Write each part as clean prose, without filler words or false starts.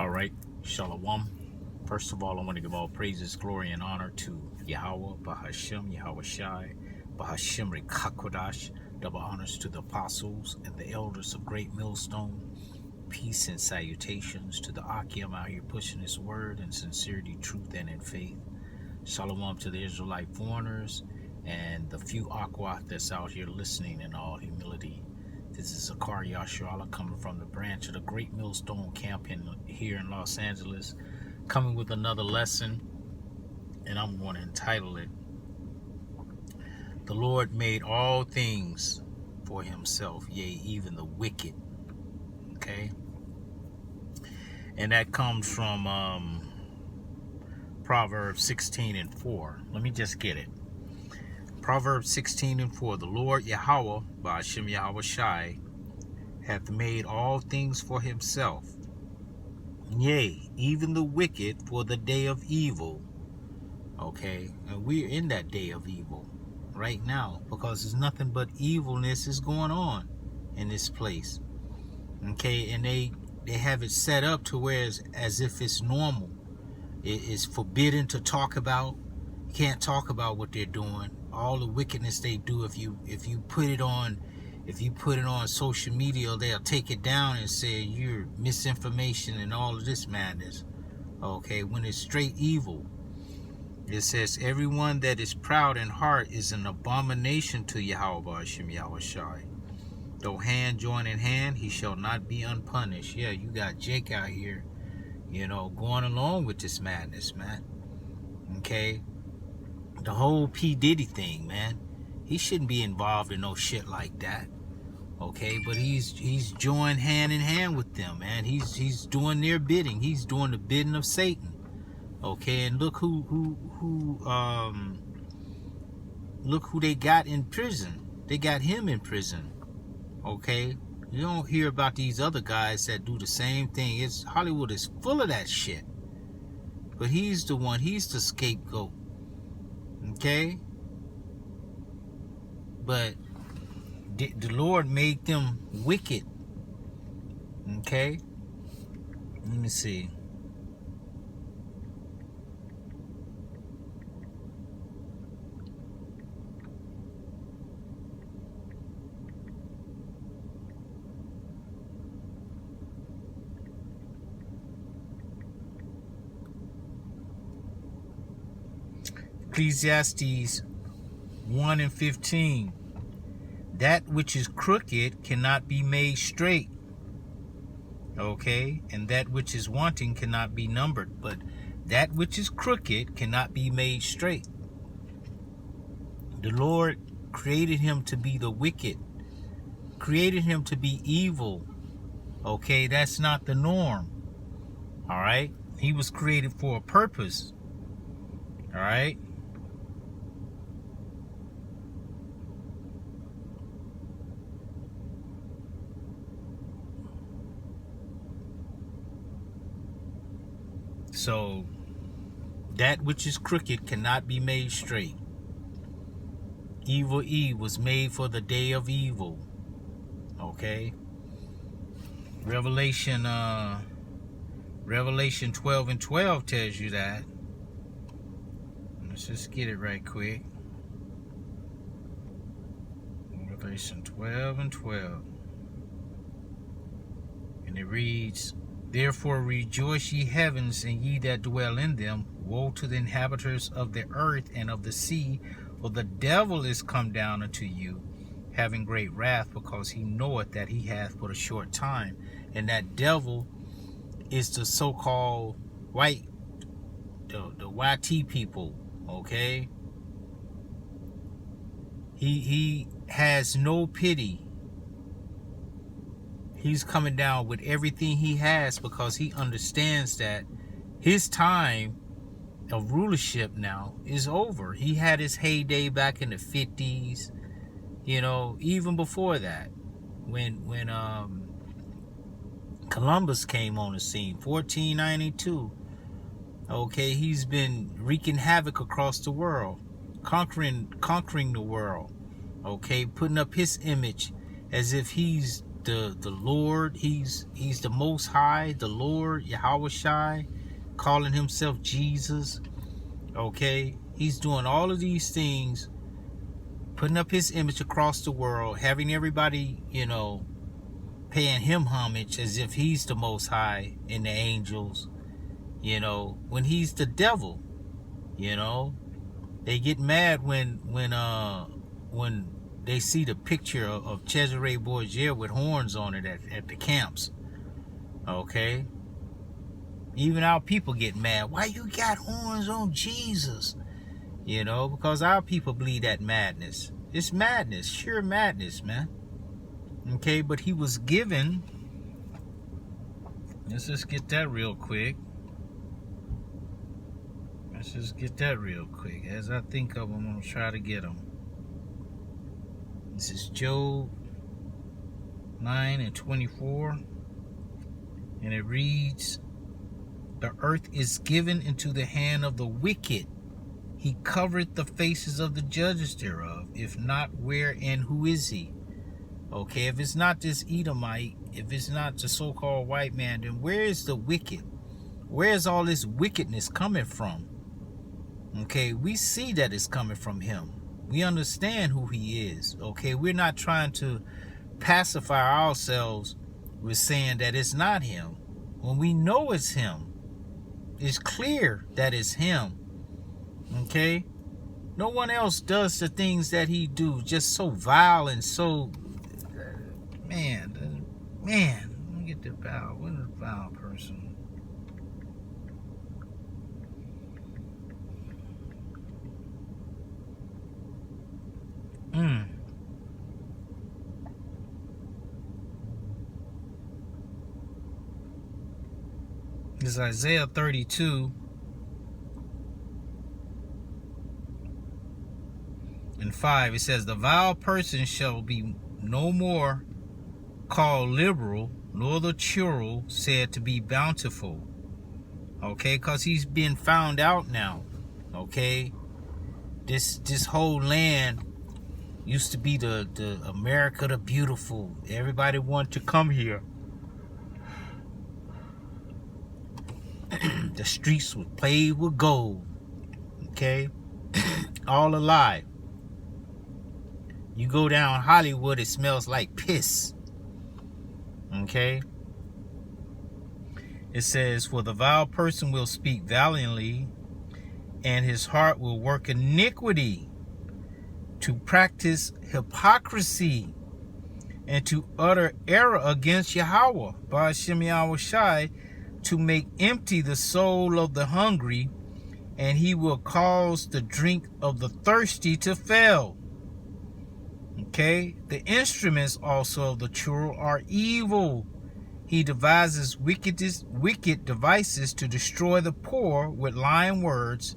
All right, Shalom. First of all, I want to give all praises, glory, and honor to Yahawah, Bahashem, Yahawashi, Bahashem Qadash. Double honors to the apostles and the elders of Great Millstone. Peace and salutations to the Akim out here pushing his word in sincerity, truth, and in faith. Shalom to the Israelite foreigners and the few YAHAWAH that's out here listening in all humility. This is Zakar Yasharallah coming from the branch of the Great Millstone Camp here in Los Angeles, coming with another lesson, and I'm going to entitle it, The Lord Made All Things for Himself, yea, even the wicked. Okay? And that comes from Proverbs 16:4. Let me just get it. Proverbs 16:4. The Lord Yahawah, Bahashem Yahawashi, hath made all things for Himself, yea, even the wicked for the day of evil. Okay, and we're in that day of evil right now because there's nothing but evilness is going on in this place. Okay, and they have it set up to where it's as if it's normal. It is forbidden to talk about. You can't talk about what they're doing. All the wickedness they do. If you put it on social media, they'll take it down and say you're misinformation and all of this madness. Okay, when it's straight evil. It says everyone that is proud in heart is an abomination to Yahawah Shem Yahawashi. Though hand join in hand, he shall not be unpunished. Yeah, you got Jake out here, going along with this madness, man. Okay. The whole P. Diddy thing, man. He shouldn't be involved in no shit like that. Okay, but he's joined hand in hand with them, man. He's doing their bidding. He's doing the bidding of Satan. Okay, and look who they got in prison. They got him in prison. Okay, you don't hear about these other guys that do the same thing. Hollywood is full of that shit. But he's the one. He's the scapegoat. Okay, but the Lord made them wicked. Okay, let me see. Ecclesiastes 1:15. That which is crooked cannot be made straight. Okay, and that which is wanting cannot be numbered, but that which is crooked cannot be made straight. The Lord created him to be the wicked, created him to be evil. Okay, that's not the norm. All right, he was created for a purpose. All right. So, that which is crooked cannot be made straight. Evil Eve was made for the day of evil. Okay? Revelation 12:12 tells you that. Let's just get it right quick. Revelation 12:12. And it reads, Therefore rejoice ye heavens, and ye that dwell in them. Woe to the inhabitants of the earth and of the sea, for the devil is come down unto you, having great wrath, because he knoweth that he hath but a short time. And that devil is the so-called the YT people, okay? He has no pity. He's coming down with everything he has because he understands that his time of rulership now is over. He had his heyday back in the 50s, even before that, when Columbus came on the scene, 1492. Okay, he's been wreaking havoc across the world, conquering the world. Okay, putting up his image as if he's the Lord. He's the Most High, the Lord, Yahawashi, calling himself Jesus. Okay, he's doing all of these things, putting up his image across the world, having everybody, paying him homage as if he's the Most High and the angels, when he's the devil. They get mad when they see the picture of Cesare Borgia with horns on it at the camps. Okay, even our people get mad. Why you got horns on Jesus? Because our people believe that madness. It's madness, sheer madness, man. Okay, but he was given. Let's just get that real quick. As I think of them, I'm going to try to get them. This is Job 9:24. And it reads, "The earth is given into the hand of the wicked. He covereth the faces of the judges thereof. If not, where and who is he?" Okay, if it's not this Edomite, if it's not the so-called white man, then where is the wicked? Where is all this wickedness coming from? Okay, we see that it's coming from him. We understand who he is. Okay, we're not trying to pacify ourselves with saying that it's not him. When we know it's him, it's clear that it's him. Okay, no one else does the things that he do, just so vile and so man. Let me get the vile. What is a vile person? It's Isaiah 32:5. It says, "The vile person shall be no more called liberal, nor the churl said to be bountiful." Okay, because he's been found out now. Okay, this whole land used to be the America the Beautiful. Everybody wanted to come here. The streets were paved with gold. Okay, all a lie. You go down Hollywood, it smells like piss. Okay, it says, "For the vile person will speak valiantly, and his heart will work iniquity, to practice hypocrisy, and to utter error against Yahawah, Ba'ashem Yahawashi, to make empty the soul of the hungry, and he will cause the drink of the thirsty to fail." Okay, the instruments also of the churl are evil. He devises wicked devices to destroy the poor with lying words,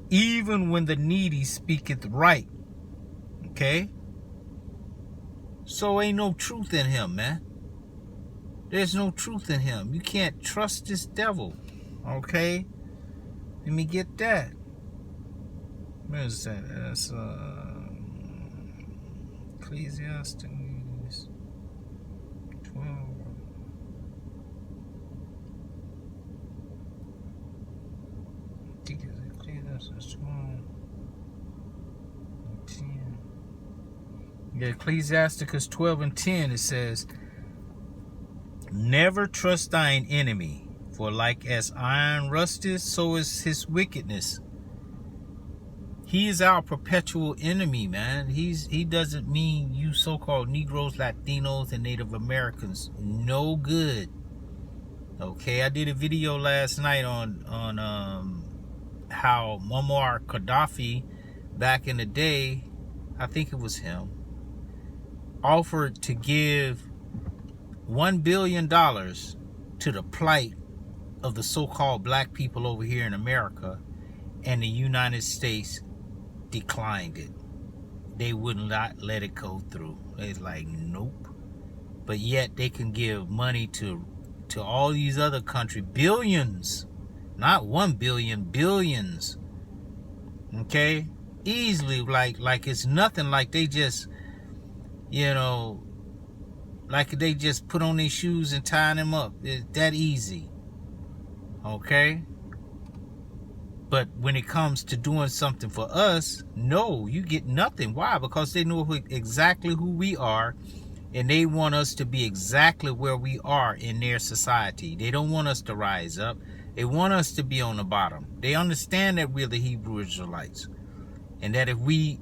even when the needy speaketh right. Okay, so ain't no truth in him, man. There's no truth in him. You can't trust this devil. Okay, let me get that. Where is that? That's Ecclesiastes 12. I think it's Ecclesiastes 12. 10. Yeah, Ecclesiastes 12:10. It says, "Never trust thine enemy, for like as iron rusteth, so is his wickedness." He is our perpetual enemy, man. He doesn't mean you so-called Negroes, Latinos, and Native Americans no good. Okay, I did a video last night on how Muammar Gaddafi, back in the day, I think it was him, offered to give $1 billion to the plight of the so-called black people over here in America, and the United States declined it. They would not let it go through. It's like, nope. But yet they can give money to all these other countries, billions, not 1 billion, billions. Okay, easily, like it's nothing. Like they just, like they just put on their shoes and tie them up. It's that easy. Okay? But when it comes to doing something for us, no, you get nothing. Why? Because they know exactly who we are, and they want us to be exactly where we are in their society. They don't want us to rise up. They want us to be on the bottom. They understand that we're the Hebrew Israelites, and that if we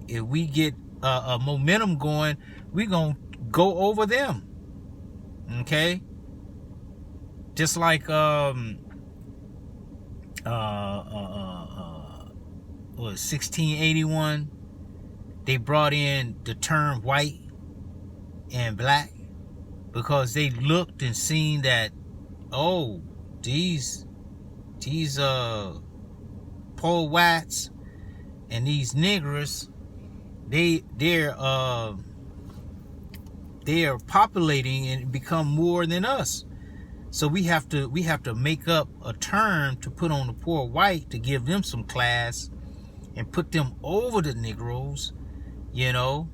get a momentum going, we're gonna go over them. Okay, just like 1681, they brought in the term white and black because they looked and seen that, oh, these poor whites and these niggers, they are populating and become more than us. So we have to make up a term to put on the poor white to give them some class and put them over the Negroes, you know,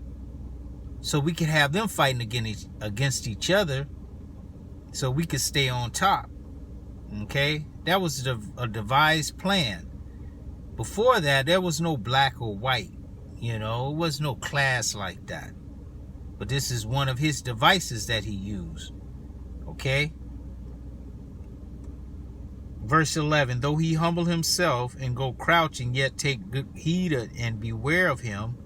so we can have them fighting against each other, so we could stay on top. Okay, that was a devised plan. Before that, there was no black or white, you know, it was no class like that. But this is one of his devices that he used. Okay. Verse 11, though he humble himself and go crouching, yet take good heed and beware of him.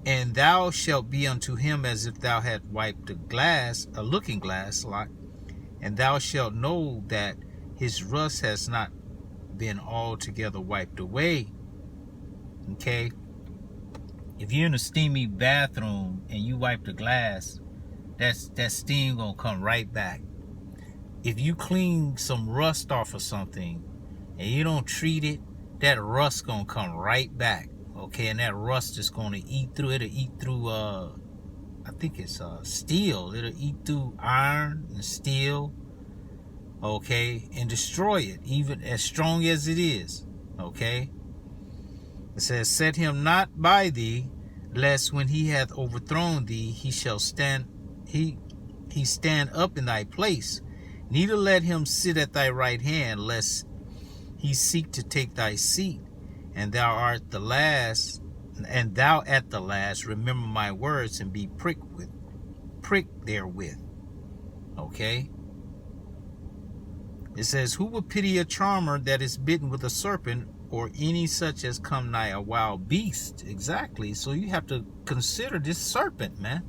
And thou shalt be unto him as if thou had wiped a looking glass, and thou shalt know that his rust has not been altogether wiped away. Okay? If you're in a steamy bathroom and you wipe the glass, that steam gonna come right back. If you clean some rust off of something and you don't treat it, that rust gonna come right back. Okay, and that rust is gonna eat through. It'll eat through I think it's steel. It'll eat through iron and steel. Okay, and destroy it, even as strong as it is. Okay. It says, set him not by thee, lest when he hath overthrown thee, he shall stand up in thy place. Neither let him sit at thy right hand, lest he seek to take thy seat. And thou at the last remember my words and be pricked therewith. Okay. It says, who would pity a charmer that is bitten with a serpent, or any such as come nigh a wild beast? Exactly. So you have to consider this serpent, man.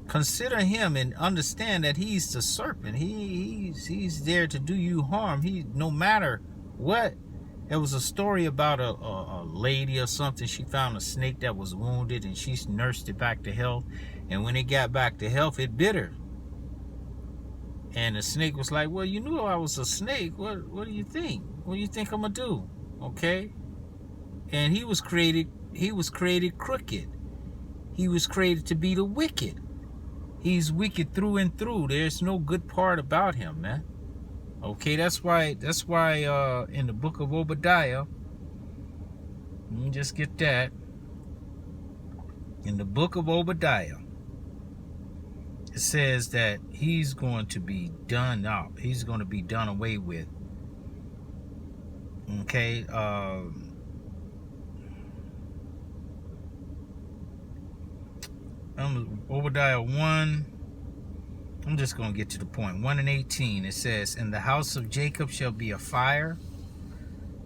Consider him and understand that he's the serpent. He's there to do you harm. No matter what. There was a story about a lady or something. She found a snake that was wounded and she nursed it back to health. And when it got back to health, it bit her. And the snake was like, well, you knew I was a snake. What do you think? What do you think I'm going to do? Okay? And he was created crooked. He was created to be the wicked. He's wicked through and through. There's no good part about him, man. Okay, that's why in the book of Obadiah, let me just get that. In the book of Obadiah, it says that he's going to be done out. He's going to be done away with. Okay, Obadiah 1. I'm just going to get to the point. 1 and 18. It says, in the house of Jacob shall be a fire,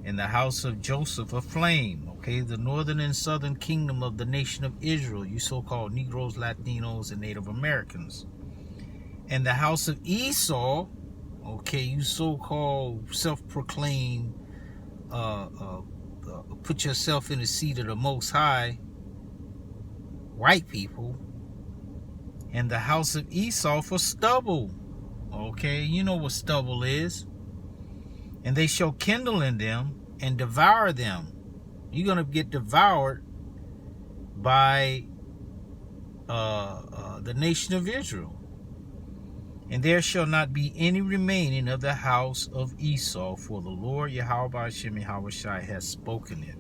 in the house of Joseph a flame. Okay, the northern and southern kingdom of the nation of Israel, you so-called Negroes, Latinos, and Native Americans. And the house of Esau, okay, you so-called self-proclaimed, put yourself in the seat of the Most High, white people. And the house of Esau for stubble. Okay, you know what stubble is. And they shall kindle in them and devour them. You're going to get devoured by the nation of Israel. And there shall not be any remaining of the house of Esau, for the Lord Yahawashi has spoken it.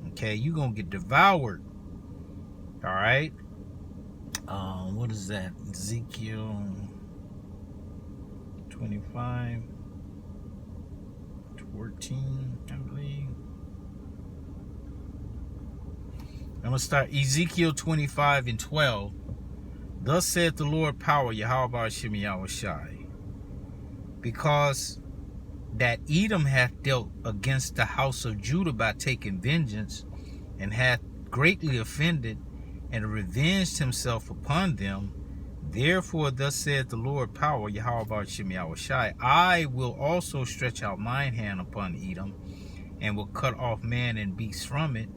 Okay, you're going to get devoured. All right. What is that? Ezekiel 25, 14, I believe. I'm going to start Ezekiel 25 and 12. Thus saith the Lord power, Yahawashi, because that Edom hath dealt against the house of Judah by taking vengeance, and hath greatly offended, and revenged himself upon them. Therefore, thus saith the Lord power, Yahawashi, I will also stretch out mine hand upon Edom, and will cut off man and beast from it,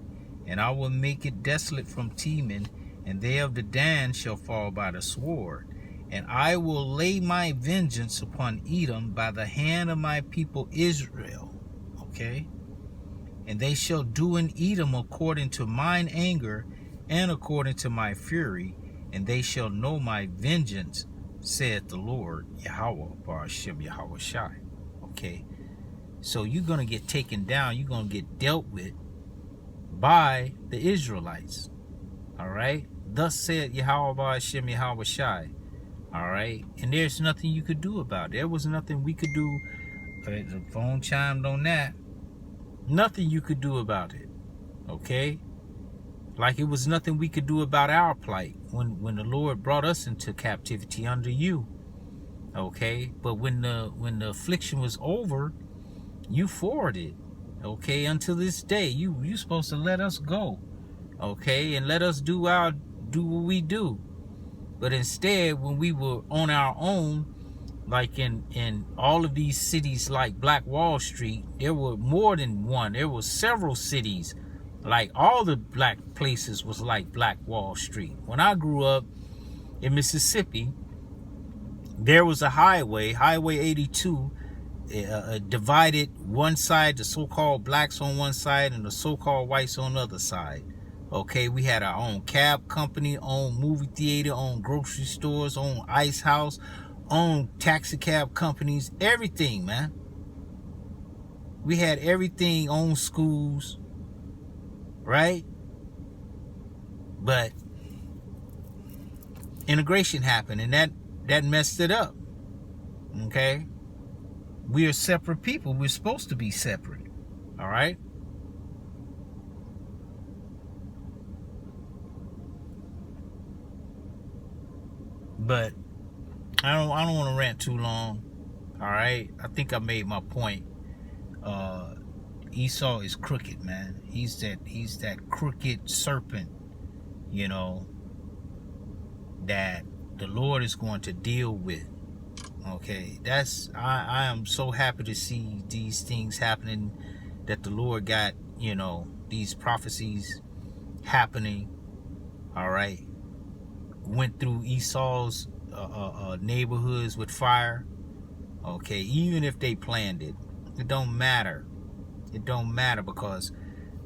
and I will make it desolate from Teman, and they of the Dan shall fall by the sword. And I will lay my vengeance upon Edom by the hand of my people Israel. Okay? And they shall do in Edom according to mine anger and according to my fury, and they shall know my vengeance, saith the Lord, Yahawah, Barashem, Yahawashi. Okay? So you're going to get taken down. You're going to get dealt with by the Israelites. All right? Thus said Yahawah, Barashem, Yahawashi. All right, and there's nothing you could do about it. There was nothing we could do. The phone chimed on that. Nothing you could do about it. Okay, like it was nothing we could do about our plight when the Lord brought us into captivity under you. Okay, but when the affliction was over, you forwarded. Okay, until this day, you supposed to let us go. Okay, and let us do what we do. But instead, when we were on our own, like in all of these cities like Black Wall Street, there were more than one. There were several cities. Like all the black places was like Black Wall Street. When I grew up in Mississippi, there was a highway, Highway 82, divided one side, the so-called blacks on one side and the so-called whites on the other side. Okay, we had our own cab company, own movie theater, own grocery stores, own ice house, own taxi cab companies, everything, man. We had everything, own schools, right? But integration happened, and that messed it up. Okay? We are separate people. We're supposed to be separate. All right? But I don't want to rant too long. All right, I think I made my point. Esau is crooked, man. He's that crooked serpent, you know, that the Lord is going to deal with. Okay, I am so happy to see these things happening, that the Lord got, you know, these prophecies happening. All right. Went through Esau's neighborhoods with fire. Okay, even if they planned it, it don't matter. It don't matter, because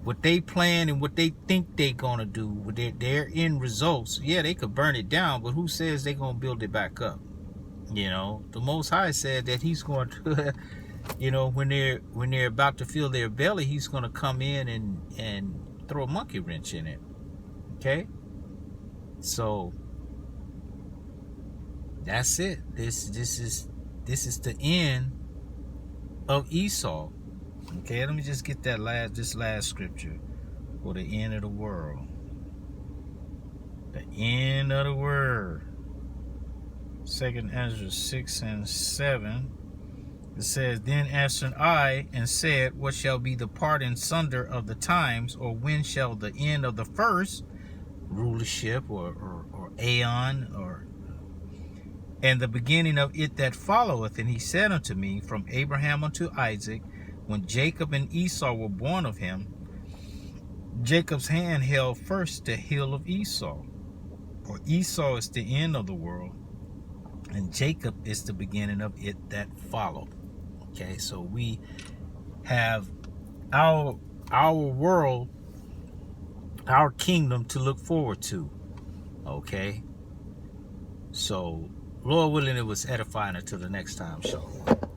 what they plan and what they think they gonna do with their end results, yeah, they could burn it down, but who says they gonna build it back up? You know, the Most High said that He's going to, you know, when they're about to fill their belly, He's gonna come in and throw a monkey wrench in it. Okay, so that's it. This is the end of Esau. Okay, let me just get this last scripture for the end of the world. The end of the world. 2 Ezra 6 and 7. It says, Then answered I and said, What shall be the part and sunder of the times, or when shall the end of the first rulership or aeon and the beginning of it that followeth? And he said unto me, From Abraham unto Isaac, when Jacob and Esau were born of him, Jacob's hand held first the heel of Esau. For Esau is the end of the world, and Jacob is the beginning of it that followed. Okay, so we have our world, our kingdom to look forward to. Okay, so Lord willing, it was edifying. Until the next time, shalom.